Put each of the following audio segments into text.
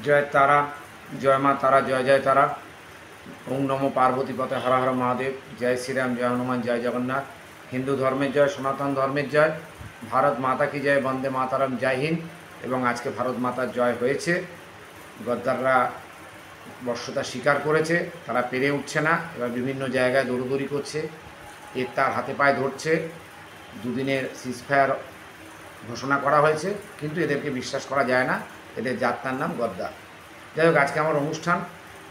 জয় তারা, জয় মা তারা, জয় জয় তারা। ওং নমো পার্বতী পতে, হর হর মহাদেব। জয় শ্রীরাম, জয় হনুমান, জয় জগন্নাথ। হিন্দু ধর্মের জয়, সনাতন ধর্মের জয়, ভারত মাতা কি জয়, বন্দে মাতারাম, জয় হিন্দ। এবং আজকে ভারত মাতার জয় হয়েছে। গদ্দাররা বর্ষতা স্বীকার করেছে, তারা পেরে উঠছে না, এবার বিভিন্ন জায়গায় দৌড়দৌড়ি করছে, এর তার হাতে পায়ে ধরছে। দুদিনের সিজফায়ার ঘোষণা করা হয়েছে, কিন্তু এদেরকে বিশ্বাস করা যায় না, এদের যাত্রার নাম গদ্দার। যাই হোক, আজকে আমার অনুষ্ঠান,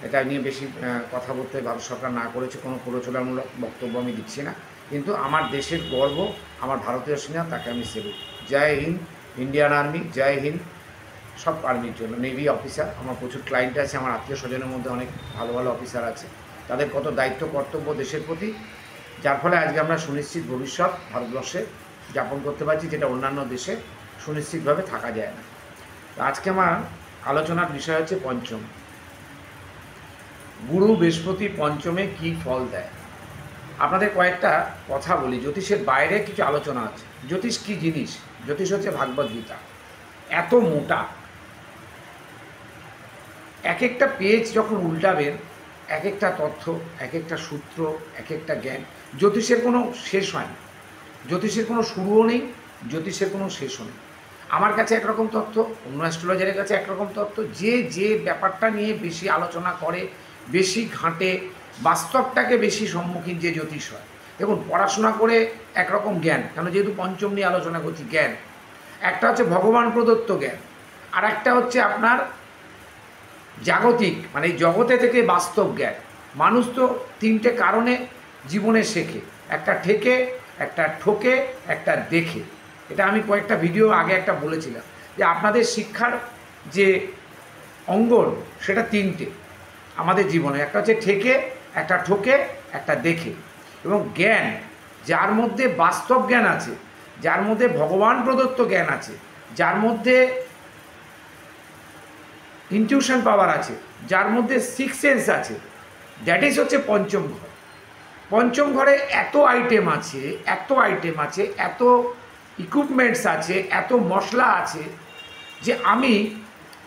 এটা নিয়ে বেশি কথা বলতে ভারত সরকার না করেছে, কোনো প্ররোচনামূলক বক্তব্য আমি দিচ্ছি না, কিন্তু আমার দেশের গর্ব, আমার ভারতীয় সেনা, তাকে আমি সেলুট। জয় হিন্দ, ইন্ডিয়ান আর্মি, জয় হিন্দ। সব আর্মির জন্য, নেভি অফিসার, আমার প্রচুর ক্লায়েন্ট আছে, আমার আত্মীয় স্বজনের মধ্যে অনেক ভালো ভালো অফিসার আছে, তাদের কত দায়িত্ব কর্তব্য দেশের প্রতি, যার ফলে আজকে আমরা সুনিশ্চিত ভবিষ্যৎ ভারতবর্ষে যাপন করতে পারছি, যেটা অন্যান্য দেশে সুনিশ্চিতভাবে থাকা যায় না। আজকে আমার আলোচনার বিষয় হচ্ছে পঞ্চম। গুরু বৃহস্পতি পঞ্চমে কি ফল দেয়। আপনাদের কয়েকটা কথা বলি, জ্যোতিষের বাইরে কিছু আলোচনা আছে। জ্যোতিষ কী জিনিস? জ্যোতিষ হচ্ছে ভাগবত গীতা, এত মোটা, এক একটা পেজ যখন উল্টাবেন, এক একটা তথ্য, এক একটা সূত্র, এক একটা জ্ঞান। জ্যোতিষের কোনো শেষ হয় না, জ্যোতিষের কোনো শুরুও নেই, জ্যোতিষের কোনো শেষও নেই। আমার কাছে একরকম তথ্য, অন্য অ্যাস্ট্রোলজারের কাছে একরকম তথ্য। যে যে ব্যাপারটা নিয়ে বেশি আলোচনা করে, বেশি ঘাঁটে, বাস্তবটাকে বেশি সম্মুখীন যে জ্যোতিষ হয়। দেখুন, পড়াশোনা করে একরকম জ্ঞান, কেন যেহেতু পঞ্চম নিয়ে আলোচনা করছি, জ্ঞান একটা হচ্ছে ভগবান প্রদত্ত জ্ঞান, আর একটা হচ্ছে আপনার জাগতিক, মানে এই জগতে থেকে বাস্তব জ্ঞান। মানুষ তো তিনটে কারণে জীবনে শেখে, একটা ঠেকে, একটা ঠোকে, একটা দেখে। এটা আমি কয়েকটা ভিডিও আগে একটা বলেছিলাম যে আপনাদের শিক্ষার যে অঙ্গন সেটা তিনটে আমাদের জীবনে, একটা হচ্ছে ঠেকে, একটা ঠোকে, একটা দেখে। এবং জ্ঞান, যার মধ্যে বাস্তব জ্ঞান আছে, যার মধ্যে ভগবান প্রদত্ত জ্ঞান আছে, যার মধ্যে ইনটিউশন পাওয়ার আছে, যার মধ্যে সিক্স সেন্স আছে, দ্যাট ইজ হচ্ছে পঞ্চম ঘর। পঞ্চম ঘরে এত আইটেম আছে, এত আইটেম আছে, এত ইকুইপমেন্টস আছে, এত মশলা আছে, যে আমি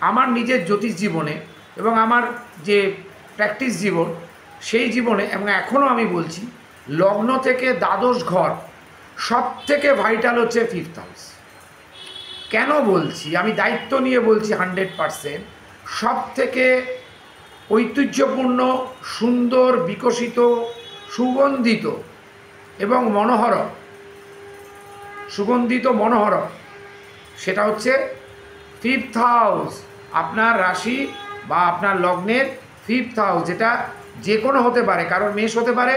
আমার নিজের জ্যোতিষ জীবনে এবং আমার যে প্র্যাকটিস জীবন, সেই জীবনে, এবং এখনও আমি বলছি, লগ্ন থেকে দ্বাদশ ঘর সব থেকে ভাইটাল হচ্ছে ফিফথ হাউস। কেন বলছি? আমি দায়িত্ব নিয়ে বলছি 100%। সব থেকে ঐতিহ্যপূর্ণ, সুন্দর, বিকশিত, সুগন্ধিত এবং মনোহর, সুগন্ধিত মনোহর, সেটা হচ্ছে ফিফথ হাউস। আপনার রাশি বা আপনার লগ্নের ফিফথ হাউস, যেটা যে কোনো হতে পারে, কারোর মেষ হতে পারে,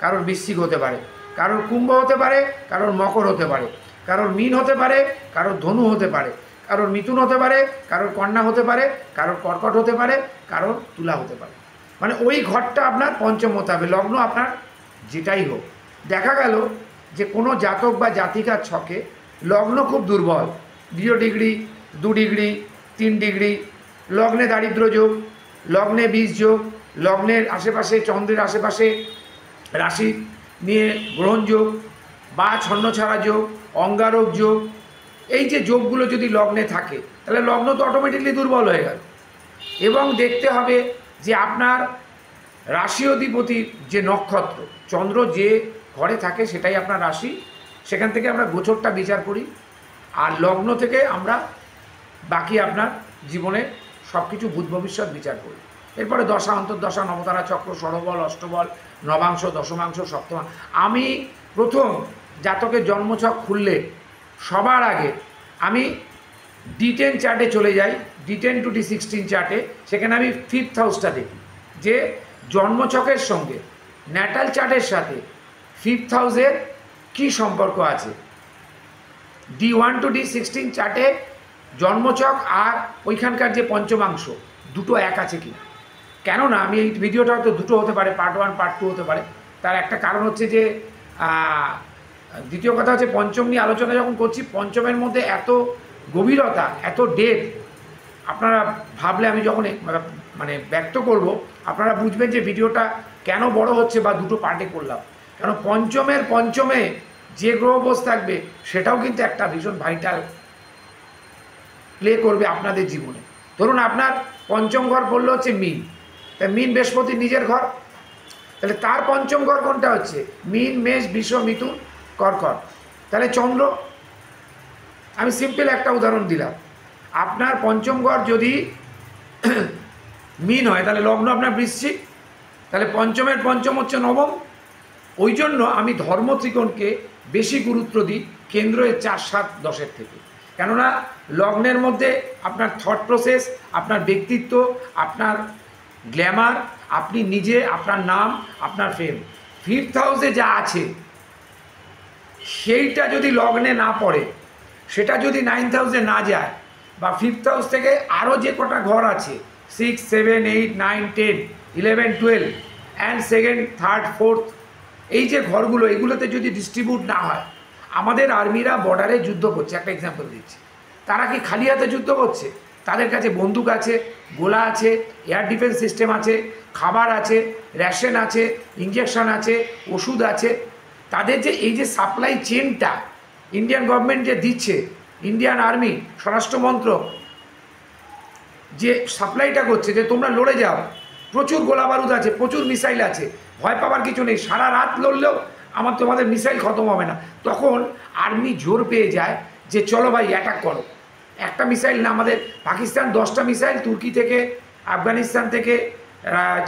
কারোর বৃশ্চিক হতে পারে, কারোর কুম্ভ হতে পারে, কারোর মকর হতে পারে, কারোর মীন হতে পারে, কারোর ধনু হতে পারে, কারোর মিথুন হতে পারে, কারোর কন্যা হতে পারে, কারোর কর্কট হতে পারে, কারোর তুলা হতে পারে। মানে ওই ঘরটা আপনার পঞ্চম হতে হবে, লগ্ন আপনার যেটাই হোক। দেখা গেল যে কোনো জাতক বা জাতিকার ছকে লগ্ন খুব দুর্বল, 0 ডিগ্রি, 2 ডিগ্রি, 3 ডিগ্রি, লগ্নে দারিদ্র যোগ, লগ্নে বীজ যোগ, লগ্নের আশেপাশে, চন্দ্রের আশেপাশে রাশি নিয়ে গ্রহণ যোগ বা ছন্নছাড়া যোগ, অঙ্গারক যোগ, এই যে যোগগুলো যদি লগ্নে থাকে, তাহলে লগ্ন তো অটোমেটিকলি দুর্বল হয়ে গেল। এবং দেখতে হবে যে আপনার রাশি অধিপতির যে নক্ষত্র, চন্দ্র যে ঘরে থাকে সেটাই আপনার রাশি, সেখান থেকে আমরা গোচরটা বিচার করি, আর লগ্ন থেকে আমরা বাকি আপনার জীবনে সব কিছু ভূত ভবিষ্যৎ বিচার করি। এরপরে দশা, অন্তর্দশা, নবতারা চক্র, ষড়বল, অষ্টবল, নবাংশ, দশমাংশ, সপ্তমা। আমি প্রথম জাতকের জন্মছক খুললে সবার আগে আমি D10 চার্টে চলে যাই, D10 to D16 চার্টে, সেখানে আমি ফিফথ হাউসটা দেখি যে জন্মছকের সঙ্গে ন্যাটাল চার্টের সাথে ফিফথ হাউসের কী সম্পর্ক আছে। D1 to D16 চার্টে জন্মছক আর ওইখানকার যে পঞ্চমাংশ দুটো এক আছে কিনা। কেননা আমি এই ভিডিওটা হয়তো দুটো হতে পারে, পার্ট 1 পার্ট 2 হতে পারে। তার একটা কারণ হচ্ছে যে দ্বিতীয় কথা হচ্ছে পঞ্চম নিয়ে আলোচনা যখন করছি, পঞ্চমের মধ্যে এত গভীরতা, এত ডেপ, আপনারা ভাবলে আমি যখন মানে ব্যক্ত করব, আপনারা বুঝবেন যে ভিডিওটা কেন বড় হচ্ছে বা দুটো পার্টে করলাম। কেন পঞ্চমে যে গ্রহ বস থাকবে সেটাও কিন্তু একটা ভীষণ ভাইটাল প্লে করবে আপনাদের জীবনে। ধরুন আপনার পঞ্চম ঘর পড়লো হচ্ছে মিন, তাই মিন বৃহস্পতির নিজের ঘর, তাহলে তার পঞ্চম ঘর কোনটা হচ্ছে মিন, মেষ, বৃষ, মিথুন, কর্কট, তাহলে চন্দ্র। আমি সিম্পল একটা উদাহরণ দিলাম, আপনার পঞ্চম ঘর যদি মিন হয় তাহলে লগ্ন আপনার বৃশ্চিক, তাহলে পঞ্চমের পঞ্চম হচ্ছে নবম। ওই জন্য আমি ধর্ম ত্রিকোণকে বেশি গুরুত্ব দিই কেন্দ্রের 4, 7, 10-এর থেকে, কেননা লগ্নের মধ্যে আপনার থট প্রসেস, আপনার ব্যক্তিত্ব, আপনার গ্ল্যামার, আপনি নিজে, আপনার নাম, আপনার ফেম, 5th হাউসে যা আছে সেইটা যদি লগ্নে না পড়ে, সেটা যদি 9th হাউসে না যায়, বা 5th হাউস থেকে আরও যে কটা ঘর আছে 6, 7, 8, 9, 10, 11, 12 অ্যান্ড 2nd, 3rd, 4th, এই যে ঘরগুলো, এগুলোতে যদি ডিস্ট্রিবিউট না হয়, আমাদের আর্মিরা বর্ডারে যুদ্ধ করছে, একটা এক্সাম্পল দিচ্ছি, তারা কি খালি হাতে যুদ্ধ করছে? তাদের কাছে বন্দুক আছে, গোলা আছে, এয়ার ডিফেন্স সিস্টেম আছে, খাবার আছে, রেশন আছে, ইঞ্জেকশন আছে, ওষুধ আছে। তাদের যে এই যে সাপ্লাই চেনটা ইন্ডিয়ান গভর্নমেন্ট যে দিচ্ছে, ইন্ডিয়ান আর্মি, স্বরাষ্ট্র মন্ত্রক যে সাপ্লাইটা করছে, যে তোমরা লড়ে যাও, প্রচুর গোলা বারুদ আছে, প্রচুর মিসাইল আছে, ভয় পাওয়ার কিছু নেই, সারা রাত লড়লেও তোমাদের মিসাইল খতম হবে না। তখন আর্মি জোর পেয়ে যায় যে চলো ভাই অ্যাটাক করো। একটা মিসাইল না, আমাদের পাকিস্তান 10টা মিসাইল তুর্কি থেকে, আফগানিস্তান থেকে,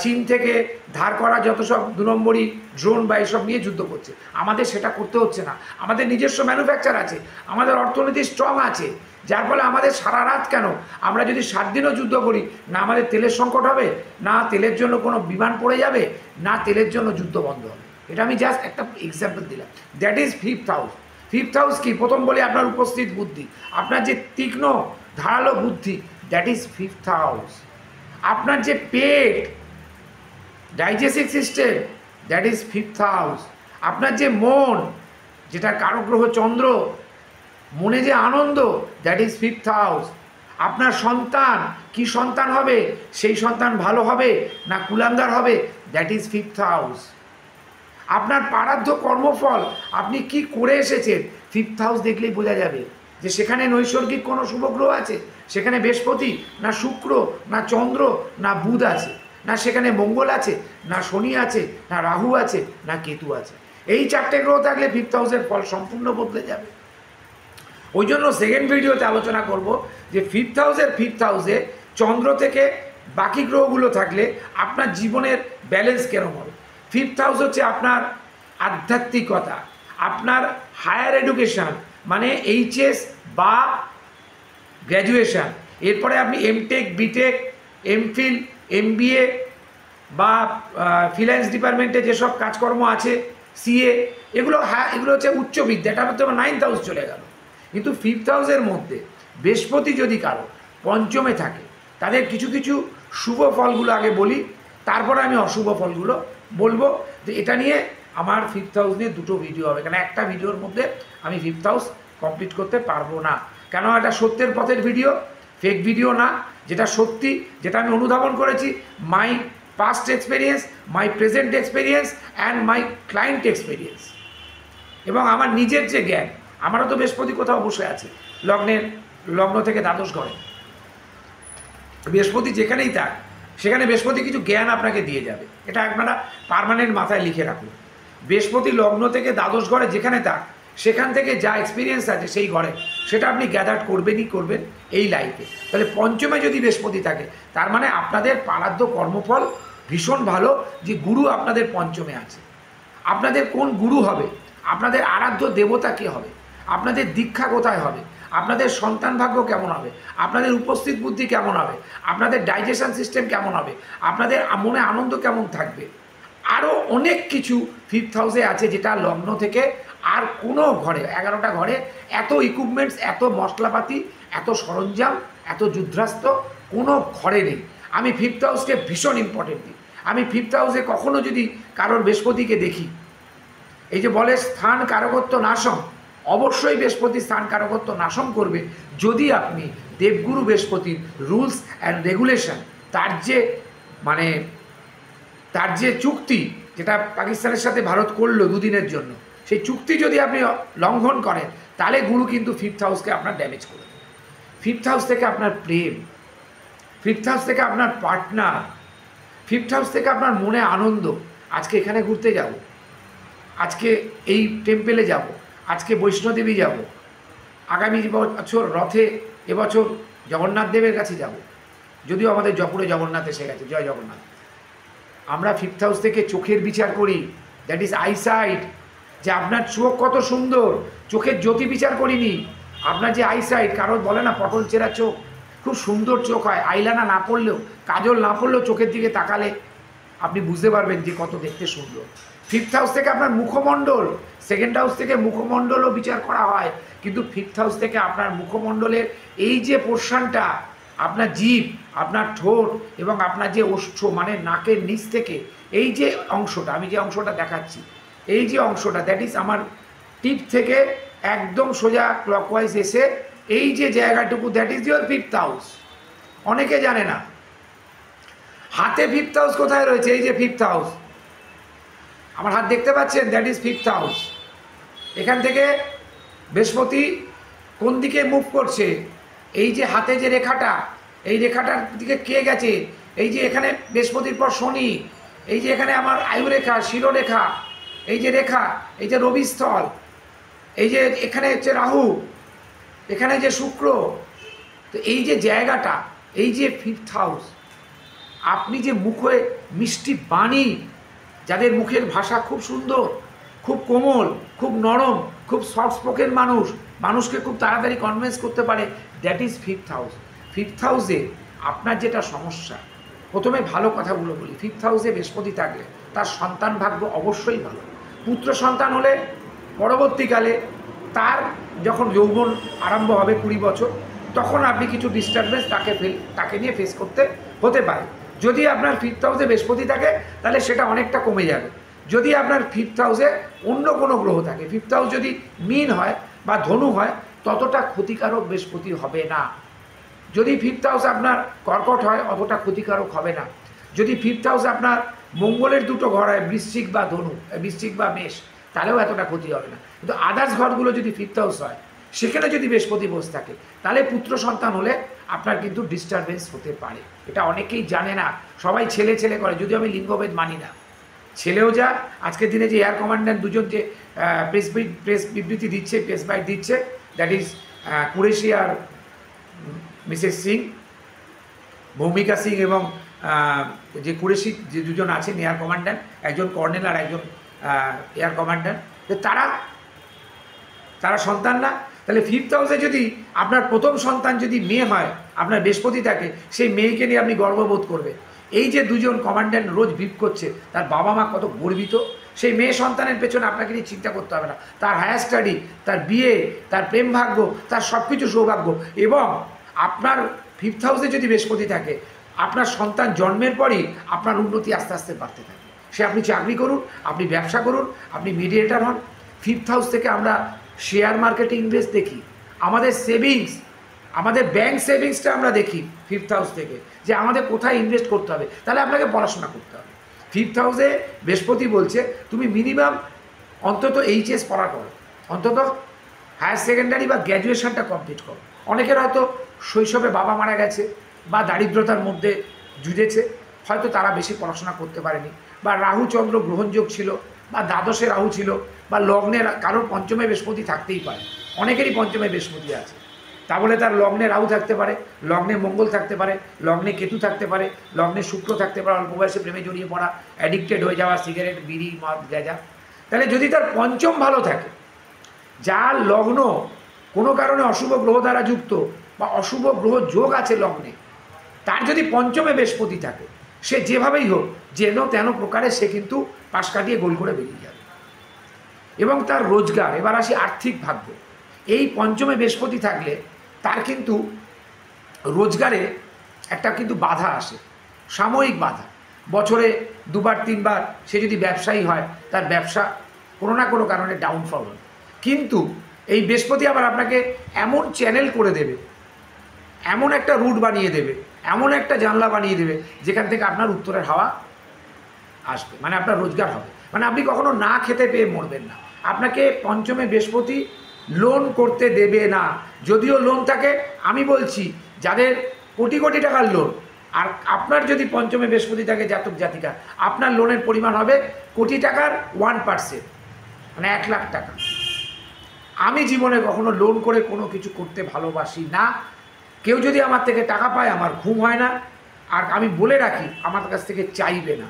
চীন থেকে ধার করা যত সব 2 নম্বরই ড্রোন বা এসব নিয়ে যুদ্ধ করছে। আমাদের সেটা করতে হচ্ছে না, আমাদের নিজস্ব ম্যানুফ্যাকচার আছে, আমাদের অর্থনীতি স্ট্রং আছে, যার ফলে আমাদের সারা রাত কেন, আমরা যদি 7 দিনও যুদ্ধ করি না, আমাদের তেলের সংকট হবে না, তেলের জন্য কোনো বিমান পড়ে যাবে না, তেলের জন্য যুদ্ধ বন্ধ হবে। এটা আমি জাস্ট একটা এক্সাম্পল দিলাম। That is 5th house. 5th house কি? প্রথম বলি আপনার উপস্থিত বুদ্ধি, আপনার যে তীক্ষ্ণ ধারালো বুদ্ধি, দ্যাট ইজ 5th হাউস। আপনার যে পেট, digestive system, that is 5th house. আপনার যে মন, যেটা কারক গ্রহ চন্দ্র, মনে যে আনন্দ, দ্যাট ইজ 5th হাউস। আপনার সন্তান, কি সন্তান হবে, সেই সন্তান ভালো হবে না কুলাঙ্গার হবে, দ্যাট ইজ 5th হাউস। আপনার প্রারাব্ধ কর্মফল, আপনি কি করে এসেছেন, 5th হাউস দেখলেই বোঝা যাবে যে সেখানে নৈসর্গিক কোনো শুভগ্রহ আছে, সেখানে বৃহস্পতি না শুক্র না চন্দ্র না বুধ আছে, না সেখানে মঙ্গল আছে না শনি আছে না রাহু আছে না কেতু আছে। এই 4টে গ্রহ থাকলে 5th হাউসের ফল সম্পূর্ণ বদলে যাবে। ওই জন্য সেকেন্ড ভিডিওতে আলোচনা করব যে 5th হাউসে চন্দ্র থেকে বাকি গ্রহগুলো থাকলে আপনার জীবনের ব্যালেন্স কেরম হবে। 5th হাউস হচ্ছে আপনার আধ্যাত্মিকতা, আপনার হায়ার এডুকেশান, মানে এইচএস বা গ্র্যাজুয়েশান, এরপরে আপনি এমটেক, বিটেক, এমফিল, এমবিএ বা ফিন্যান্স ডিপার্টমেন্টে যেসব কাজকর্ম আছে, সিএ, এগুলো এগুলো হচ্ছে উচ্চবিদ্যা, এটা হচ্ছে 9th হাউস চলে গেল। কিন্তু 5th হাউসের মধ্যে বৃহস্পতি যদি কারো পঞ্চমে থাকে, তাদের কিছু কিছু শুভ ফলগুলো আগে বলি, তারপরে আমি অশুভ ফলগুলো বলবো। যে এটা নিয়ে আমার 5th হাউস নিয়ে 2টো ভিডিও হবে, কারণ একটা ভিডিওর মধ্যে আমি 5th হাউস কমপ্লিট করতে পারবো না, কেন এটা সত্যের পথের ভিডিও, ফেক ভিডিও না, যেটা সত্যি, যেটা আমি অনুধাবন করেছি, my past experience, my present experience and my client experience, এবং আমার নিজের যে জ্ঞান। আমারও তো বৃহস্পতি কোথাও বসে আছে লগ্ন থেকে দ্বাদশ ঘরে, বৃহস্পতি যেখানেই থাক সেখানে বৃহস্পতি কিছু জ্ঞান আপনাকে দিয়ে যাবে, এটা আপনারা পার্মানেন্ট মাথায় লিখে রাখুন। বৃহস্পতি লগ্ন থেকে দ্বাদশ ঘরে যেখানে থাক, সেখান থেকে যা এক্সপিরিয়েন্স আছে সেই ঘরে, সেটা আপনি গ্যাদার করবেন এই লাইফে। তাহলে পঞ্চমে যদি বৃহস্পতি থাকে, তার মানে আপনাদের প্রারাব্ধ কর্মফল ভীষণ ভালো, যে গুরু আপনাদের পঞ্চমে আছে। আপনাদের কোন গুরু হবে, আপনাদের আরাধ্য দেবতা কে হবে, আপনাদের দীক্ষা কোথায় হবে, আপনাদের সন্তান ভাগ্য কেমন হবে, আপনাদের উপস্থিত বুদ্ধি কেমন হবে, আপনাদের ডাইজেশন সিস্টেম কেমন হবে, আপনাদের মনে আনন্দ কেমন থাকবে, আরও অনেক কিছু 5th হাউসে আছে, যেটা লগ্ন থেকে আর কোনো ঘরে, 11টা ঘরে এত ইকুইপমেন্টস, এত মশলাপাতি, এত সরঞ্জাম, এত যুদ্ধাস্ত্র কোনো ঘরে নেই। আমি 5th হাউসকে ভীষণ ইম্পর্টেন্ট দিই। আমি 5th হাউসে কখনো যদি কারোর বৃহস্পতিকে দেখি, এই যে বলে স্থান কারকত্ব নাশম, অবশ্যই বৃহস্পতি স্থান কারকত্ব নাশম করবে যদি আপনি দেবগুরু বৃহস্পতির রুলস অ্যান্ড রেগুলেশন, তার যে চুক্তি, যেটা পাকিস্তানের সাথে ভারত করলো 2 দিনের জন্য, সেই চুক্তি যদি আপনি লঙ্ঘন করেন, তাহলে গুরু কিন্তু 5th হাউসকে আপনার ড্যামেজ করে দেবে। 5th হাউস থেকে আপনার প্রেম, ফিফথ হাউস থেকে আপনার পার্টনার, ফিফথ হাউস থেকে আপনার মনে আনন্দ, আজকে এখানে ঘুরতে যাব, আজকে এই টেম্পেলে যাব, আজকে বৈষ্ণোদেবী যাব, আগামী বছর রথে এবছর জগন্নাথ দেবের কাছে যাব, যদিও আমাদের জপুরে জগন্নাথ এসে গেছে, জয় জগন্নাথ। আমরা ফিফথ হাউস থেকে চোখের বিচার করি, দ্যাট ইজ আইসাইট, যে আপনার চোখ কত সুন্দর, চোখের জ্যোতি বিচার করিনি, আপনার যে আইসাইট, কারণ বলে না পটল চেরা চোখ, খুব সুন্দর চোখ হয়, আইলানা না পড়লেও, কাজল না পড়লেও চোখের দিকে তাকালে আপনি বুঝতে পারবেন যে কত দেখতে সুন্দর। ফিফথ হাউস থেকে আপনার মুখমণ্ডল, সেকেন্ড হাউস থেকে মুখমণ্ডলও বিচার করা হয়, কিন্তু ফিফথ হাউস থেকে আপনার মুখমণ্ডলের এই যে পোর্শনটা, আপনার জিভ, আপনার ঠোঁট এবং আপনার যে ওষ্ঠ মানে নাকের নিচ থেকে এই যে অংশটা, আমি যে অংশটা দেখাচ্ছি, এই যে অংশটা, দ্যাট ইজ আমার টিপ থেকে একদম সোজা ক্লকওয়াইজ এসে এই যে জায়গাটুকু, that is your fifth house. অনেকে জানে না হাতে ফিফথ হাউস কোথায় রয়েছে, এই যে ফিফথ হাউস, আমার হাত দেখতে পাচ্ছেন, দ্যাট ইজ ফিফথ হাউস। এখান থেকে বৃহস্পতি কোন দিকে মুভ করছে, এই যে হাতে যে রেখাটা, এই রেখাটার দিকে কে গেছে, এই যে এখানে বৃহস্পতির পর শনি, এই যে এখানে আমার আয়ুরেখা, শিরোরেখা, এই যে রেখা, এই যে রবিস্থল, এই যে এখানে হচ্ছে রাহু, এখানে যে শুক্র, তো এই যে জায়গাটা, এই যে ফিফথ হাউস, আপনি যে মুখে মিষ্টি বাণী, যাদের মুখের ভাষা খুব সুন্দর, খুব কোমল, খুব নরম, খুব সফট স্পোকেন মানুষ, মানুষকে খুব তাড়াতাড়ি কনভিন্স করতে পারে, that is fifth house. Fifth হাউসে আপনার যেটা সমস্যা, প্রথমে ভালো কথাগুলো বলি, ফিফথ হাউসে বৃহস্পতি থাকলে তার সন্তান ভাগ্য অবশ্যই ভালো। পুত্র সন্তান হলে পরবর্তীকালে তার যখন যৌবন আরম্ভ হবে 20 বছর, তখন আপনি কিছু ডিস্টারবেন্স তাকে নিয়ে ফেস করতে হতে পারে। যদি আপনার ফিফথ হাউসে বৃহস্পতি থাকে তাহলে সেটা অনেকটা কমে যাবে। যদি আপনার ফিফথ হাউসে অন্য কোনো গ্রহ থাকে, ফিফথ হাউস যদি মীন হয় বা ধনু হয়, ততটা ক্ষতিকারক বৃহস্পতি হবে না। যদি ফিফথ হাউস আপনার কর্কট হয়, অতটা ক্ষতিকারক হবে না। যদি ফিফথ হাউস আপনার মঙ্গলের দুটো ঘর হয়, বৃশ্চিক বা ধনু, বৃশ্চিক বা মেষ, তাহলেও এতটা ক্ষতি হবে না। কিন্তু আদার্স ঘরগুলো যদি ফিফথ হাউস হয়, সেখানে যদি বৃহস্পতি বসে থাকে, তাহলে পুত্র সন্তান হলে আপনার কিন্তু ডিস্টারবেন্স হতে পারে। এটা অনেকেই জানে না, সবাই ছেলে ছেলে করে, যদিও আমি লিঙ্গভেদ মানি না। ছেলেও যা, আজকের দিনে যে এয়ার কমান্ড্যান্ট দুজন যে প্রেস বিবৃতি দিচ্ছে, প্রেস বাইট দিচ্ছে, দ্যাট ইজ কুরেশি আর মিসেস সিং, ভৌমিকা সিং, এবং যে কুরেশি যে দুজন আছেন এয়ার কমান্ড্যান্ট, একজন কর্নেল আর একজন এয়ার কমান্ড্যান্ট, তারা সন্তান না। তাহলে ফিফথ হাউসে যদি আপনার প্রথম সন্তান যদি মেয়ে হয়, আপনার বৃহস্পতি থাকে, সেই মেয়েকে নিয়ে আপনি গর্ববোধ করবে। এই যে দুজন কমান্ড্যান্ট রোজ ভিপ করছে, তার বাবা মা কত গর্বিত। সেই মেয়ে সন্তানের পেছনে আপনাকে নিয়ে চিন্তা করতে হবে না, তার হায়ার স্টাডি, তার বিয়ে, তার প্রেম ভাগ্য, তার সব কিছু সৌভাগ্য। এবং আপনার ফিফথ হাউসে যদি বৃহস্পতি থাকে, আপনার সন্তান জন্মের পরই আপনার উন্নতি আস্তে আস্তে বাড়তে থাকে। সে আপনি চাকরি করুন, আপনি ব্যবসা করুন, আপনি মিডিয়েটার হন। ফিফথ হাউস থেকে আমরা শেয়ার মার্কেটে ইনভেস্ট দেখি, আমাদের সেভিংস, আমাদের ব্যাংক সেভিংসটা আমরা দেখি ফিফথ হাউস থেকে, যে আমাদের কোথায় ইনভেস্ট করতে হবে। তাহলে আপনাকে পড়াশোনা করতে হবে। ফিফথ হাউসে বৃহস্পতি বলছে তুমি মিনিমাম অন্তত এইচএস পড়া করো, অন্তত হায়ার সেকেন্ডারি বা গ্র্যাজুয়েশনটা কমপ্লিট করো। অনেকের হয়তো শৈশবে বাবা মারা গেছে বা দারিদ্রতার মধ্যে জুঝেছে, হয়তো তারা বেশি পড়াশোনা করতে পারেনি, বা রাহু চন্দ্র গ্রহণযোগ ছিল, বা দ্বাদশে রাহু ছিল, বা লগ্নের কারোর পঞ্চমে বৃহস্পতি থাকতেই পারে। অনেকেরই পঞ্চমে বৃহস্পতি আছে, তা বলে তার লগ্নে রাহু থাকতে পারে, লগ্নে মঙ্গল থাকতে পারে, লগ্নে কেতু থাকতে পারে, লগ্নে শুক্র থাকতে পারে, অল্প বয়সে প্রেমে জড়িয়ে পড়া, অ্যাডিক্টেড হয়ে যাওয়া, সিগারেট, বিড়ি, মদ, গাঁজা। তাহলে যদি তার পঞ্চম ভালো থাকে, যার লগ্ন কোনো কারণে অশুভ গ্রহ দ্বারা যুক্ত বা অশুভ গ্রহ যোগ আছে লগ্নে, তার যদি পঞ্চমে বৃহস্পতি থাকে, সে যেভাবেই হোক, যেন তেন প্রকারে সে কিন্তু পাশ কাটিয়ে গোল করে বেরিয়ে যাবে। এবং তার রোজগার, এবার আসি আর্থিক ভাগ্য, এই পঞ্চমে বৃহস্পতি থাকলে তার কিন্তু রোজগারে একটা কিন্তু বাধা আসে, সাময়িক বাধা। বছরে 2-3 বার সে যদি ব্যবসায়ী হয়, তার ব্যবসা কোনো না কোনো কারণে ডাউনফল হয়। কিন্তু এই বৃহস্পতি আবার আপনাকে এমন চ্যানেল করে দেবে, এমন একটা রুট বানিয়ে দেবে, এমন একটা জানলা বানিয়ে দেবে, যেখান থেকে আপনার উত্তরের হাওয়া আসবে, মানে আপনার রোজগার হবে। মানে আপনি কখনো না খেতে পেয়ে মরবেন না। আপনাকে পঞ্চমে বৃহস্পতি লোন করতে দেবে না। যদিও লোন থাকে, আমি বলছি যাদের কোটি কোটি টাকার লোন, আর আপনার যদি পঞ্চমে বৃহস্পতি থাকে জাতক জাতিকা, আপনার লোনের পরিমাণ হবে কোটি টাকার 1%, মানে 1,00,000 টাকা। আমি জীবনে কখনো লোন করে কোনো কিছু করতে ভালোবাসি না। কেউ যদি আমার থেকে টাকা পায় আমার ঘুম হয় না। আর আমি বলে রাখি আমার কাছ থেকে চাইবে না,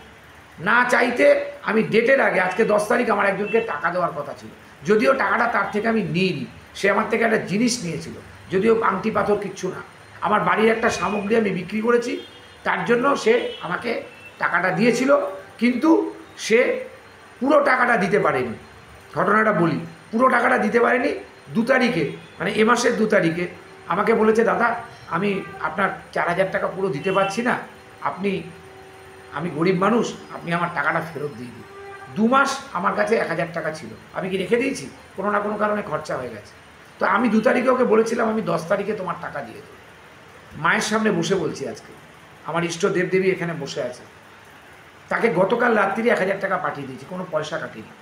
না চাইতে আমি ডেটের আগে, আজকে 10 তারিখ আমার একজনকে টাকা দেওয়ার কথা ছিল, যদিও টাকাটা তার থেকে আমি নিইনি, সে আমার থেকে একটা জিনিস নিয়েছিল, যদিও আংটি পাথর কিচ্ছু না, আমার বাড়ির একটা সামগ্রী আমি বিক্রি করেছি, তার জন্য সে আমাকে টাকাটা দিয়েছিল, কিন্তু সে পুরো টাকাটা দিতে পারেনি। ঘটনাটা বলি, পুরো টাকাটা দিতে পারেনি। 2 তারিখে, মানে এ মাসের 2 তারিখে আমাকে বলেছে, দাদা আমি আপনার 4,000 টাকা পুরো দিতে পারছি না, আমি গরিব মানুষ, আপনি আমার টাকাটা ফেরত দিয়ে দিন। 2 মাস আমার কাছে 1,000 টাকা ছিল, আমি কি রেখে দিয়েছি? কোনো না কোনো কারণে খরচা হয়ে গেছে। তো আমি 2 তারিখে ওকে বলেছিলাম আমি 10 তারিখে তোমার টাকা দিয়ে দেবো। মায়ের সামনে বসে বলছি, আজকে আমার ইষ্ট দেবদেবী এখানে বসে আছে, তাকে গতকাল রাত্রিরে 1,000 টাকা পাঠিয়ে দিয়েছি, কোনো পয়সা কাটিনি।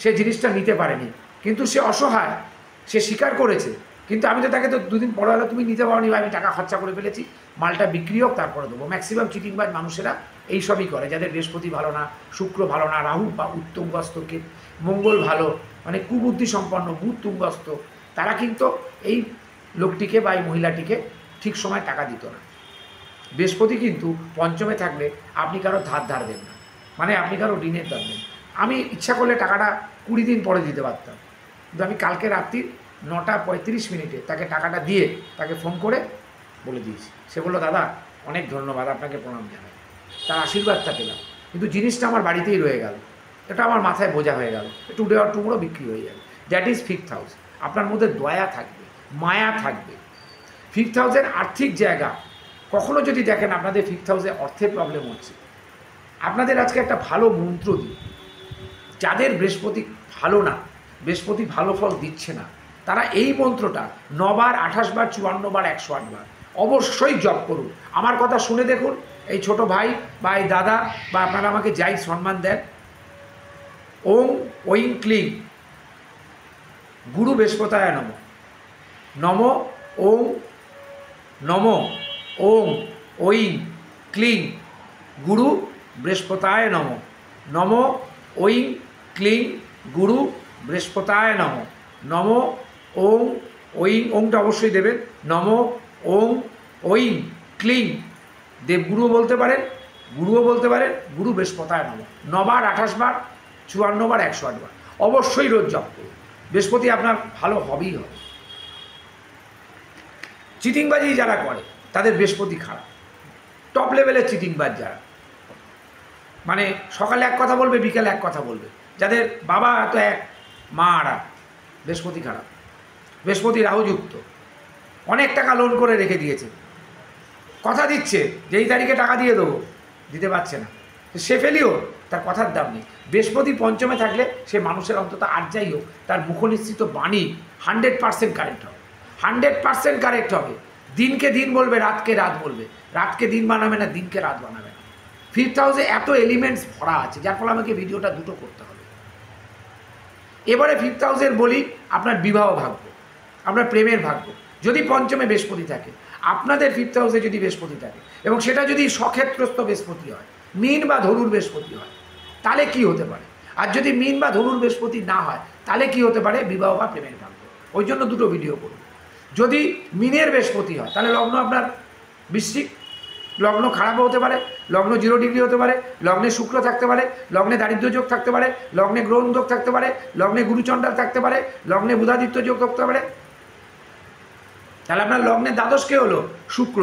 সে জিনিসটা নিতে পারেনি, কিন্তু সে অসহায়, সে স্বীকার করেছে। কিন্তু আমি তো তাকে তো 2 দিন পরে হলো, তুমি নিতে পারোনি ভাই, আমি টাকা খরচা করে ফেলেছি, মালটা বিক্রি হোক তারপরে দেবো। ম্যাক্সিমাম চিটিংবাজ মানুষেরা এইসবই করে, যাদের বৃহস্পতি ভালো না, শুক্র ভালো না, রাহু বা উত্তুঙ্গস্ত, মঙ্গল ভালো, মানে কুবুদ্ধি সম্পন্ন, বুধ তুঙ্গস্ত, তারা কিন্তু এই লোকটিকে বা এই মহিলাটিকে ঠিক সময় টাকা দিত না। বৃহস্পতি কিন্তু পঞ্চমে থাকলে আপনি কারো ধার ধারবেন না, মানে আপনি কারো ঋণের ধারবেন। আমি ইচ্ছা করলে টাকাটা 20 দিন পরে দিতে পারতাম, কিন্তু আমি কালকে রাত্রি 9:35 তাকে টাকাটা দিয়ে তাকে ফোন করে বলে দিয়েছি। সে বললো, দাদা অনেক ধন্যবাদ, আপনাকে প্রণাম জানাই, তার আশীর্বাদটা পেলাম, কিন্তু জিনিসটা আমার বাড়িতেই রয়ে গেল, এটা আমার মাথায় বোঝা হয়ে গেল, টুডে আর টুমরো বিক্রি হয়ে যাবে। That is 5th house. আপনার মধ্যে দয়া থাকবে, মায়া থাকবে। 5th হাউসের আর্থিক জায়গা, কখনো যদি দেখেন আপনাদের 5th হাউসে অর্থের প্রবলেম হচ্ছে, আপনাদের আজকে একটা ভালো মন্ত্র দিই, যাদের বৃহস্পতি ভালো না, বৃহস্পতি ভালো ফল দিচ্ছে না, তারা এই মন্ত্রটা 9 বার, 28 বার, 54 বার, 108 বার অবশ্যই জপ করুন। আমার কথা শুনে দেখুন, এই ছোট ভাই বা এই দাদা বা আপনারা আমাকে যাই সম্মান দেন, ওং ঐং ক্লিং গুরু বৃহস্পতায় নম, নম ওং, নম ওং ঐং ক্লিং গুরু বৃহস্পতায় নম, নম ঐং ক্লিং গুরু বৃহস্পতায় নম, নম ওং ঐং, ওংটা অবশ্যই দেবেন, নম ওং ঐং ক্লিং, দেবগুরুও বলতে পারেন, গুরুও বলতে পারেন, গুরু বৃহস্পতায় নম। 9 বার, 28 বার, 54 বার, 108 বার অবশ্যই রোজ জপ করুন। বৃহস্পতি আপনার ভালো হবেই হবে। চিটিংবাজি যারা করে তাদের বৃহস্পতি খারাপ, টপ লেভেলের চিটিংবাজ যারা, মানে সকালে এক কথা বলবে, বিকেলে এক কথা বলবে, যাদের বাবা তো এক, মা আরা, বৃহস্পতি খারাপ। বৃহস্পতি রাহুযুক্ত, অনেক টাকা লোন করে রেখে দিয়েছে, কথা দিচ্ছে যে এই তারিখে টাকা দিয়ে দেবো, দিতে পারছে না, সে ফেলিও, তার কথার দাম নেই। বৃহস্পতি পঞ্চমে থাকলে সে মানুষের অন্তত আর যাই হোক তার মুখনিসৃত বাণী 100% কারেক্ট হবে, 100% কারেক্ট হবে। দিনকে দিন বলবে, রাতকে রাত বলবে, রাতকে দিন বানাবে না, দিনকে রাত বানাবে না। 5th হাউসে এত এলিমেন্টস ভরা আছে, যার ফলে আমাকে ভিডিওটা দুটো করতে হবে। এবারে 5th হাউসের বলি আপনার বিবাহ ভাগ্য, আপনার প্রেমের ভাগ্য। যদি পঞ্চমে বৃহস্পতি থাকে, আপনাদের 5th হাউসে যদি বৃহস্পতি থাকে, এবং সেটা যদি সক্ষেত্রস্থ বৃহস্পতি হয়, মীন বা ধনুর বৃহস্পতি হয়, তাহলে কি হতে পারে? আর যদি মীন বা ধনুর বৃহস্পতি না হয়, তাহলে কি হতে পারে? বিবাহ বা প্রেমের ভাগ্য। ওই জন্য দুটো ভিডিও করুন। যদি মীনের বৃহস্পতি হয়, তাহলে লগ্ন আপনার বৃশ্চিক, লগ্ন খারাপও হতে পারে, লগ্ন 0 ডিগ্রি হতে পারে, লগ্নে শুক্র থাকতে পারে, লগ্নে দারিদ্র্য যোগ থাকতে পারে, লগ্নে গ্রহণ যোগ থাকতে পারে, লগ্নে গুরুচণ্ডাল থাকতে পারে, লগ্নে বুধাদিত্য যোগ থাকতে পারে। তাহলে আপনার লগ্নের দ্বাদশ কে হলো? শুক্র।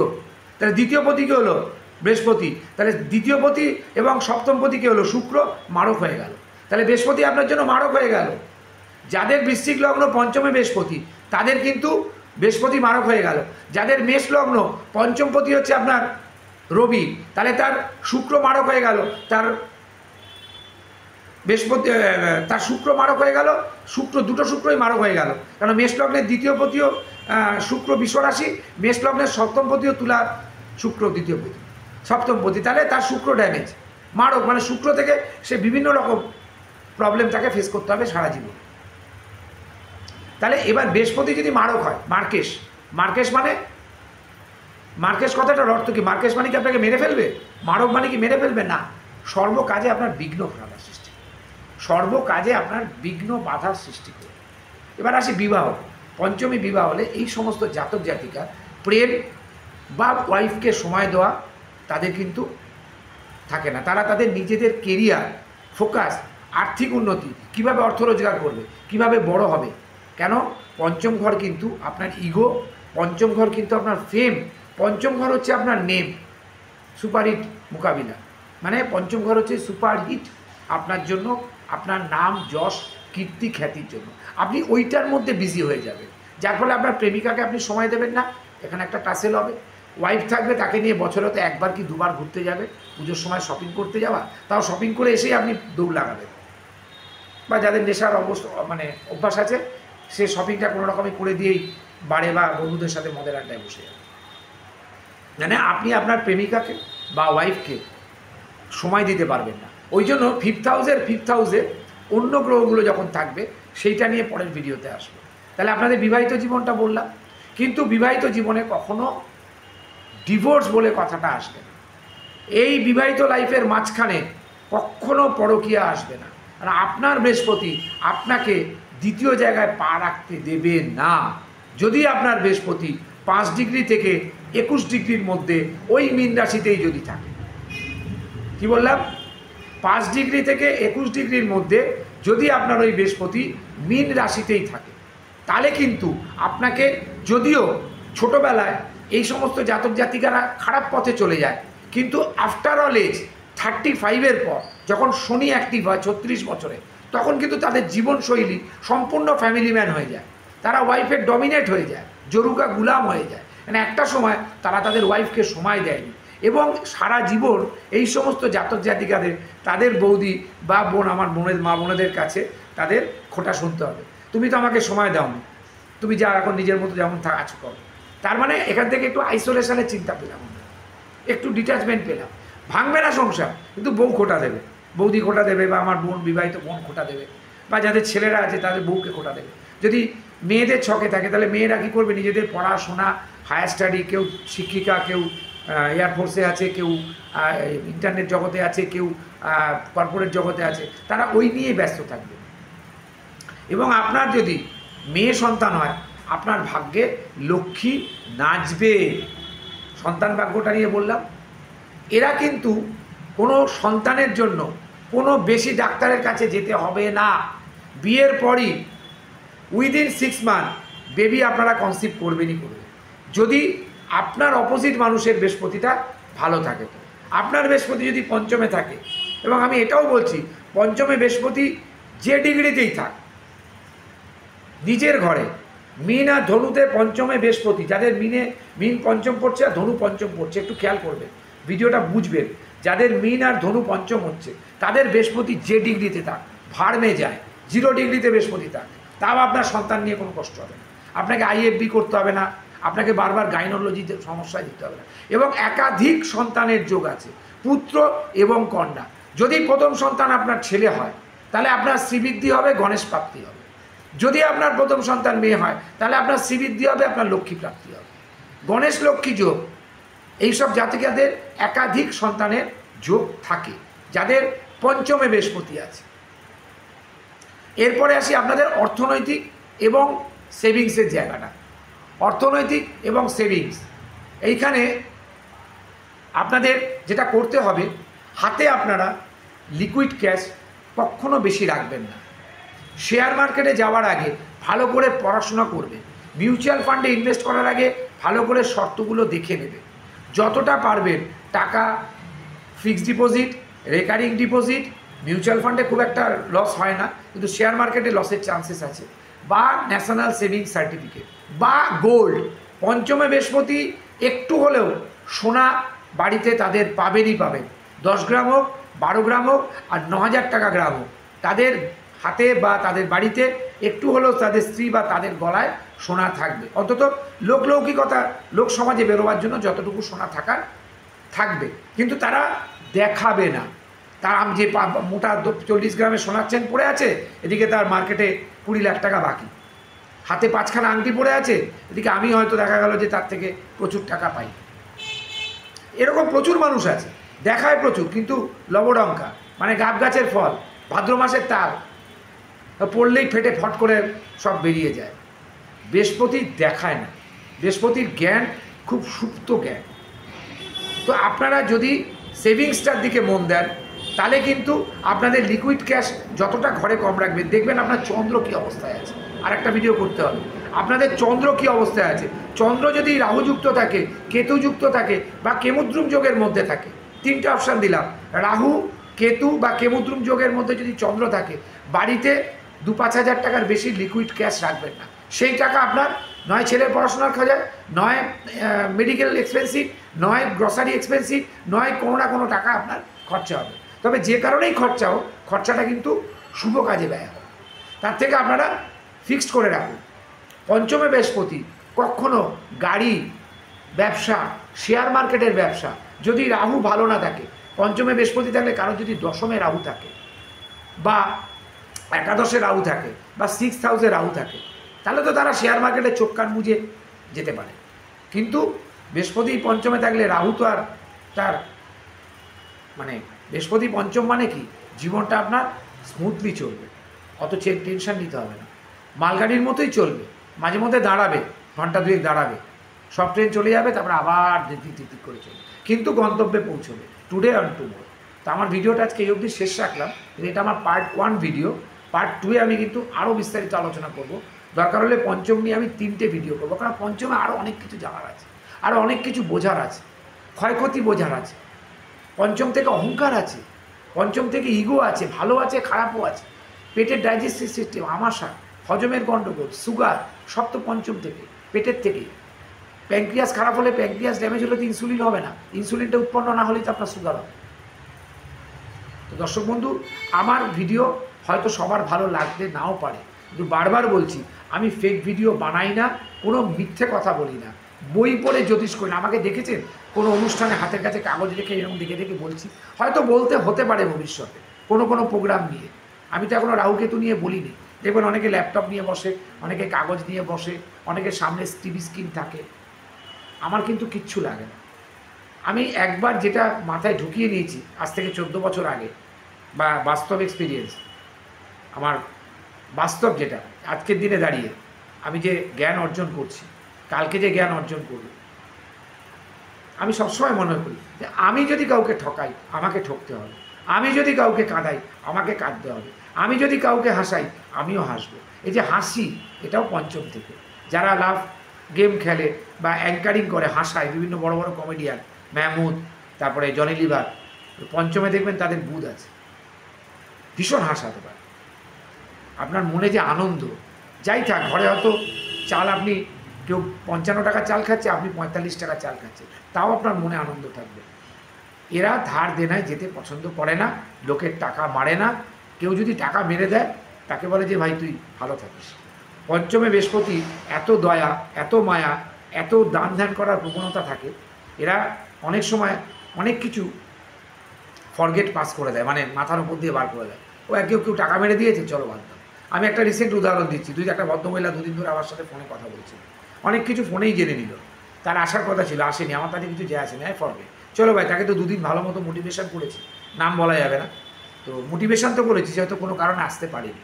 তাহলে দ্বিতীয় পতি কে হলো? বৃহস্পতি। তাহলে দ্বিতীয় পতি এবং সপ্তম পতি কে হলো? শুক্র। মারক হয়ে গেল। তাহলে বৃহস্পতি আপনার জন্য মারক হয়ে গেল। যাদের বৃশ্চিক লগ্ন পঞ্চমে বৃহস্পতি, তাদের কিন্তু বৃহস্পতি মারক হয়ে গেল। যাদের মেষ লগ্ন পঞ্চম পতি হচ্ছে আপনার রবি, তাহলে তার শুক্র মারক হয়ে গেল, তার বৃহস্পতি, তার শুক্র মারক হয়ে গেল, শুক্র, দুটো শুক্রই মারক হয়ে গেল। কারণ মেষ লগ্নের দ্বিতীয় পতিও শুক্র বিশ্বরাশি, মেষ লগ্নের সপ্তম পতিও তুলা, শুক্র দ্বিতীয় পতি, সপ্তম পতি, তাহলে তার শুক্র ড্যামেজ, মারক, মানে শুক্র থেকে সে বিভিন্ন রকম প্রবলেম তাকে ফেস করতে হবে সারা জীবন। তাহলে এবার বৃহস্পতি যদি মারক হয়, মার্কেশ, মার্কেশ মানে মার্কেশ কথাটার অর্থ কি? মার্কেশ মানে কি আপনাকে মেরে ফেলবে? মারব মানে কি মেরে ফেলবে? না, সর্বকাজে আপনার বিঘ্ন বাধার সৃষ্টি, সর্বকাজে আপনার বিঘ্ন বাধার সৃষ্টি করে। এবার আসি বিবাহ। পঞ্চমী বিবাহ হলে এই সমস্ত জাতক জাতিকা প্রেম বা ওয়াইফকে সময় দেওয়া তাদের কিন্তু থাকে না। তারা তাদের নিজেদের কেরিয়ার, ফোকাস, আর্থিক উন্নতি, কিভাবে অর্থ রোজগার করবে, কিভাবে বড় হবে। কেন? পঞ্চম ঘর কিন্তু আপনার ইগো, পঞ্চম ঘর কিন্তু আপনার ফেম, পঞ্চম ঘর হচ্ছে আপনার নেম, সুপারহিট মোকাবিলা। মানে পঞ্চম ঘর হচ্ছে সুপারহিট আপনার জন্য, আপনার নাম, যশ, কীর্তি, খ্যাতির জন্য। আপনি ওইটার মধ্যে বিজি হয়ে যাবেন, যার ফলে আপনার প্রেমিকাকে আপনি সময় দেবেন না। এখানে একটা টাসেল হবে। ওয়াইফ থাকবে, তাকে নিয়ে বছরে তো একবার কি দুবার ঘুরতে যাবে, পুজোর সময় শপিং করতে যাওয়া, তাও শপিং করে এসেই আপনি দৌড় লাগাবেন। বা যাদের নেশার অভ্যাস আছে, সে শপিংটা কোনো রকমই করে দিয়েই বাড়ে বা বন্ধুদের সাথে মদের আড্ডায় বসে যাবে। মানে আপনি আপনার প্রেমিকাকে বা ওয়াইফকে সময় দিতে পারবেন না। ওই জন্য ফিফথ হাউসে অন্য গ্রহগুলো যখন থাকবে সেইটা নিয়ে পরের ভিডিওতে আসবে। তাহলে আপনাদের বিবাহিত জীবনটা বললাম, কিন্তু বিবাহিত জীবনে কখনো ডিভোর্স বলে কথাটা আসবে না। এই বিবাহিত লাইফের মাঝখানে কখনো পরকীয়া আসবে না। আর আপনার বৃহস্পতি আপনাকে দ্বিতীয় জায়গায় পা রাখতে দেবে না। যদি আপনার বৃহস্পতি 5 ডিগ্রি থেকে 21 ডিগ্রির মধ্যে ওই মীন রাশিতেই যদি থাকে, কি বললাম? 5 ডিগ্রি থেকে 21 ডিগ্রির মধ্যে যদি আপনার ওই বৃহস্পতি মীন রাশিতেই থাকে, তাহলে কিন্তু আপনাকে, যদিও ছোটোবেলায় এই সমস্ত জাতক জাতিকারা খারাপ পথে চলে যায়, কিন্তু আফটার অল এজ 35-এর পর যখন শনি অ্যাক্টিভ হয় 36 বছরে, তখন কিন্তু তাদের জীবনশৈলী সম্পূর্ণ ফ্যামিলি ম্যান হয়ে যায়। তারা ওয়াইফের ডমিনেট হয়ে যায়, জরুকা গুলাম হয়ে যায়। মানে একটা সময় তারা তাদের ওয়াইফকে সময় দেয়নি, এবং সারা জীবন এই সমস্ত জাতক জাতিকাদের তাদের বৌদি বা বোন, আমার বোনের মা বোনেদের কাছে তাদের খোঁটা শুনতে হবে, তুমি তো আমাকে সময় দাওনি, তুমি যা এখন নিজের মতো যেমন আছো করো। তার মানে এখান থেকে একটু আইসোলেশনের চিন্তা পেলাম, একটু ডিট্যাচমেন্ট পেলাম। ভাঙবে না সংসার, কিন্তু বউ খোঁটা দেবে, বৌদি খোঁটা দেবে, বা আমার বোন, বিবাহিত বোন খোঁটা দেবে, বা যাদের ছেলেরা আছে তাদের বউকে খোঁটা দেবে। যদি মেয়েদের ছকে থাকে, তাহলে মেয়েরা কী করবে? নিজেদের পড়াশোনা, হায়ার স্টাডি, কেউ শিক্ষিকা, কেউ এয়ারফোর্সে আছে, কেউ ইন্টারনেট জগতে আছে, কেউ কর্পোরেট জগতে আছে, তারা ওই নিয়েই ব্যস্ত থাকবে। এবং আপনার যদি মেয়ে সন্তান হয়, আপনার ভাগ্যে লক্ষ্মী নাচবে। সন্তান ভাগ্যটা নিয়ে বললাম। এরা কিন্তু কোনো সন্তানের জন্য কোনো বেশি ডাক্তারের কাছে যেতে হবে না। বিয়ের পরই উইদিন 6 মান্থ বেবি আপনারা কনসিভ করবেনই করবেন, যদি আপনার অপোজিট মানুষের বৃহস্পতিটা ভালো থাকে। তো আপনার বৃহস্পতি যদি পঞ্চমে থাকে, এবং আমি এটাও বলছি, পঞ্চমে বৃহস্পতি যে ডিগ্রিতেই থাক, নিজের ঘরে মীন আর ধনুতে পঞ্চমে বৃহস্পতি, যাদের মীন পঞ্চম পড়ছে আর ধনু পঞ্চম পড়ছে, একটু খেয়াল করবেন, ভিডিওটা বুঝবেন। যাদের মীন আর ধনু পঞ্চম হচ্ছে, তাদের বৃহস্পতি যে ডিগ্রিতে থাক, ভাড়মে যায়, 0 ডিগ্রিতে বৃহস্পতি থাক, তাও আপনার সন্তান নিয়ে কোনো কষ্ট হবে না। আপনাকে IFB করতে হবে না, আপনাকে বারবার গাইনোলজিতে সমস্যায় দিতে হবে না। এবং একাধিক সন্তানের যোগ আছে, পুত্র এবং কন্যা। যদি প্রথম সন্তান আপনার ছেলে হয়, তাহলে আপনার শ্রীবৃদ্ধি হবে, গণেশ প্রাপ্তি হবে। যদি আপনার প্রথম সন্তান মেয়ে হয়, তাহলে আপনার শ্রীবৃদ্ধি হবে, আপনার লক্ষ্মী প্রাপ্তি হবে। গণেশ লক্ষ্মী যোগ, এইসব জাতিকাদের একাধিক সন্তানের যোগ থাকে, যাদের পঞ্চমে বৃহস্পতি আছে। এরপরে আসি আপনাদের অর্থনৈতিক এবং সেভিংসের জায়গাটা। অর্থনৈতিক এবং সেভিংস, এইখানে আপনাদের যেটা করতে হবে, হাতে আপনারা লিকুইড ক্যাশ কখনো বেশি রাখবেন না। শেয়ার মার্কেটে যাওয়ার আগে ভালো করে পড়াশোনা করবেন। মিউচুয়াল ফান্ডে ইনভেস্ট করার আগে ভালো করে শর্তগুলো দেখে নেবেন। যতটা পারবেন টাকা fixed deposit, recurring deposit, mutual ফান্ডে খুব একটা লস হয় না, কিন্তু শেয়ার মার্কেটে লসের চান্সেস আছে, বা ন্যাশনাল সেভিংস সার্টিফিকেট বা গোল্ড। পঞ্চমে বৃহস্পতি একটু হলেও সোনা বাড়িতে তাদের পাবেনই পাবেন, 10 গ্রাম হোক, 12 গ্রাম হোক, আর 9,000 টাকা গ্রাম হোক, তাদের হাতে বা তাদের বাড়িতে একটু হলেও তাদের স্ত্রী বা তাদের গলায় সোনা থাকবে। অন্তত লোকলৌকিকতা, লোক সমাজে বেরোবার জন্য যতটুকু সোনা থাকার থাকবে, কিন্তু তারা দেখাবে না। তার যে মোটা 40 গ্রামের সোনার চেন পড়ে আছে, এদিকে তার মার্কেটে 20 লাখ টাকা বাকি, হাতে 5খানা আংটি পড়ে আছে, এদিকে আমি হয়তো দেখা গেল যে তার থেকে প্রচুর টাকা পাই। এরকম প্রচুর মানুষ আছে, দেখায় প্রচুর, কিন্তু লবডঙ্কা, মানে গাব গাছের ফল, ভাদ্র মাসের তাল, পড়লেই ফেটে ফট করে সব বেরিয়ে যায়। বৃহস্পতি দেখায় না, বৃহস্পতির জ্ঞান খুব সুপ্ত জ্ঞান। তো আপনারা যদি সেভিংসটার দিকে মন দেন, তাহলে কিন্তু আপনাদের লিকুইড ক্যাশ যতটা ঘরে কম রাখবেন, দেখবেন আপনার চন্দ্র কী অবস্থায় আছে। আর একটা ভিডিও করতে হবে, আপনাদের চন্দ্র কী অবস্থায় আছে। চন্দ্র যদি রাহুযুক্ত থাকে, কেতুযুক্ত থাকে বা কেমুদ্রুম যোগের মধ্যে থাকে, তিনটে অপশান দিলাম, রাহু, কেতু বা কেমুদ্রুম যোগের মধ্যে যদি চন্দ্র থাকে, বাড়িতে 2-5 হাজার টাকার বেশি লিকুইড ক্যাশ রাখবেন না। সেই টাকা আপনার নয় ছেলের পড়াশোনার খরচা, নয় মেডিকেল এক্সপেন্সিভ, নয় গ্রসারি এক্সপেন্সিভ, নয় কোনো না কোনো টাকা আপনার খরচা হবে। তবে যে কারণেই খরচা হোক, খরচাটা কিন্তু শুভ কাজে ব্যয় হবে। তার থেকে আপনারা ফিক্সড করে রাখুন। পঞ্চমে বৃহস্পতি, কখনো গাড়ি, ব্যবসা, শেয়ার মার্কেটের ব্যবসা, যদি রাহু ভালো না থাকে, পঞ্চমে বৃহস্পতি থাকলে, কারো যদি দশমে রাহু থাকে বা একাদশে রাহু থাকে বা 6th হাউসে রাহু থাকে, তাহলে তো তারা শেয়ার মার্কেটে চোখ কান বুঝে যেতে পারে। কিন্তু বৃহস্পতি পঞ্চমে থাকলে রাহু তো আর তার মানে বৃহস্পতি পঞ্চম মানে কি, জীবনটা আপনার স্মুথলি চলবে, অত টেনশন নিতে হবে না, মালগাড়ির মতোই চলবে। মাঝে মধ্যে দাঁড়াবে, ঘন্টা 2 দাঁড়াবে, সব ট্রেন চলে যাবে, তারপরে আবার দিক করে চলবে, কিন্তু গন্তব্যে পৌঁছবে, টুডে অন টুমোরো। তো আমার ভিডিওটা আজকে এই অবধি শেষ রাখলাম। এটা আমার পার্ট 1 ভিডিও। পার্ট 2 আমি কিন্তু আরও বিস্তারিত আলোচনা করব। দরকার হলে পঞ্চম নিয়ে আমি 3টে ভিডিও করবো, কারণ পঞ্চমে আরও অনেক কিছু জানার আছে, আরও অনেক কিছু বোঝার আছে, ক্ষয়ক্ষতি বোঝার আছে। পঞ্চম থেকে অহংকার আছে, পঞ্চম থেকে ইগো আছে, ভালো আছে, খারাপও আছে। পেটের ডাইজেস্টিভ সিস্টেম, আমাশা, হজমের গণ্ডগোল, সুগার, সব তো পঞ্চম থেকে, পেটের থেকে। প্যাঙ্ক্রিয়াস খারাপ হলে, প্যাঙ্ক্রিয়াস ড্যামেজ হলে তো ইনসুলিন হবে না, ইনসুলিনটা উৎপন্ন না হলেই তো আপনার সুগার হবে। তো দর্শক বন্ধু, আমার ভিডিও হয়তো সবার ভালো লাগতে নাও পারে, কিন্তু বারবার বলছি, আমি ফেক ভিডিও বানাই না, কোনো মিথ্যে কথা বলি না, বই পড়ে জ্যোতিষ করি না। আমাকে দেখেছেন কোনো অনুষ্ঠানে হাতের কাছে কাগজ রেখে এরকম দেখে বলছি, হয়তো বলতে হতে পারে ভবিষ্যতে কোনো প্রোগ্রাম নিয়ে। আমি তো এখনও রাহুকেতু নিয়ে বলিনি। দেখবেন অনেকে ল্যাপটপ নিয়ে বসে, অনেকে কাগজ নিয়ে বসে, অনেকের সামনে টিভি স্ক্রিন থাকে। আমার কিন্তু কিচ্ছু লাগে না। আমি একবার যেটা মাথায় ঢুকিয়ে নিয়েছি আজ থেকে 14 বছর আগে, বা বাস্তব এক্সপিরিয়েন্স, আমার বাস্তব যেটা আজকের দিনে দাঁড়িয়ে আমি যে জ্ঞান অর্জন করছি, কালকে যে জ্ঞান অর্জন করব, আমি সবসময় মনে করি যে আমি যদি কাউকে ঠকাই, আমাকে ঠকতে হবে, আমি যদি কাউকে কাঁদাই, আমাকে কাঁদতে হবে, আমি যদি কাউকে হাসাই, আমিও হাসবো। এই যে হাসি, এটাও পঞ্চম থেকে। যারা গেম খেলে বা অ্যাঙ্কারিং করে, হাসায়, বিভিন্ন বড় বড় কমেডিয়ান, মেহমুদ, তারপরে জনি লিভার, পঞ্চমে দেখবেন তাদের বুধ আছে, ভীষণ হাসাতে পারে। আপনার মনে যে আনন্দ, যাই থাক, ঘরে হয়তো চাল, আপনি কেউ 55 টাকা চাল খাচ্ছে, আপনি 45 টাকা চাল খাচ্ছেন, তাও আপনার মনে আনন্দ থাকবে। এরা ধার দেনায় যেতে পছন্দ করে না, লোকের টাকা মারে না। কেউ যদি টাকা মেরে দেয়, তাকে বলে যে ভাই তুই ভালো থাকিস। পঞ্চমে বৃহস্পতি এত দয়া, এত মায়া, এত দান ধ্যান করার প্রবণতা থাকে, এরা অনেক সময় অনেক কিছু ফরগেট পাস করে দেয়, মানে মাথার উপর দিয়ে বার করে দেয়। ও কেউ টাকা মেরে দিয়েছে, চলো বাদ দাও। আমি একটা রিসেন্ট উদাহরণ দিচ্ছি। একটা ভদ্রমহিলা 2 দিন ধরে আমার সাথে ফোনে কথা বলছিল, অনেক কিছু ফোনেই জেনে নিল। তার আসার কথা ছিল, আসেনি, আমার তাতে কিছু যায় আসেনি, ফরগেট। চলো ভাই, তাকে তো 2 দিন ভালো মতো মোটিভেশন করেছি, নাম বলা যাবে না, তো মোটিভেশন তো করেছি, হয়তো কোনো কারণে আসতে পারিনি।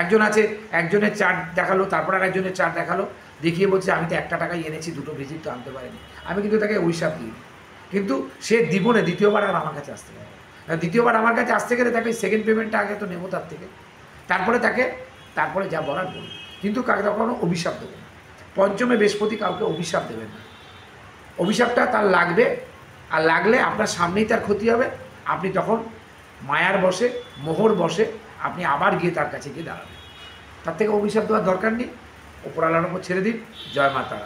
একজন আছে, একজনের চার্ট দেখালো, তারপর আর একজনের চার্ট দেখালো, দেখিয়ে বলছে আমি তো 1 টাকাই এনেছি, 2টো ভিজিট তো আনতে পারিনি। আমি কিন্তু তাকে অভিশাপ দিই, কিন্তু সে জীবনে দ্বিতীয়বার আর আমার কাছে আসতে পারে। দ্বিতীয়বার আমার কাছে আসতে গেলে তাকে সেকেন্ড পেমেন্টটা আগে তো নেবো তার থেকে, তারপরে যা বলার বলুন, কিন্তু কাকে কখনো অভিশাপ দেবেন না। পঞ্চমে বৃহস্পতি কাউকে অভিশাপ দেবেন না। অভিশাপটা তার লাগবে, আর লাগলে আপনার সামনেই তার ক্ষতি হবে। আপনি তখন মায়ার বসে, মোহর বসে, আপনি আবার গিয়ে তার কাছে গিয়ে দাঁড়াবেন। তার থেকে অভিশাপ দেওয়ার দরকার নেই, ওপরওয়ালার উপর ছেড়ে দিন। জয় মাতা।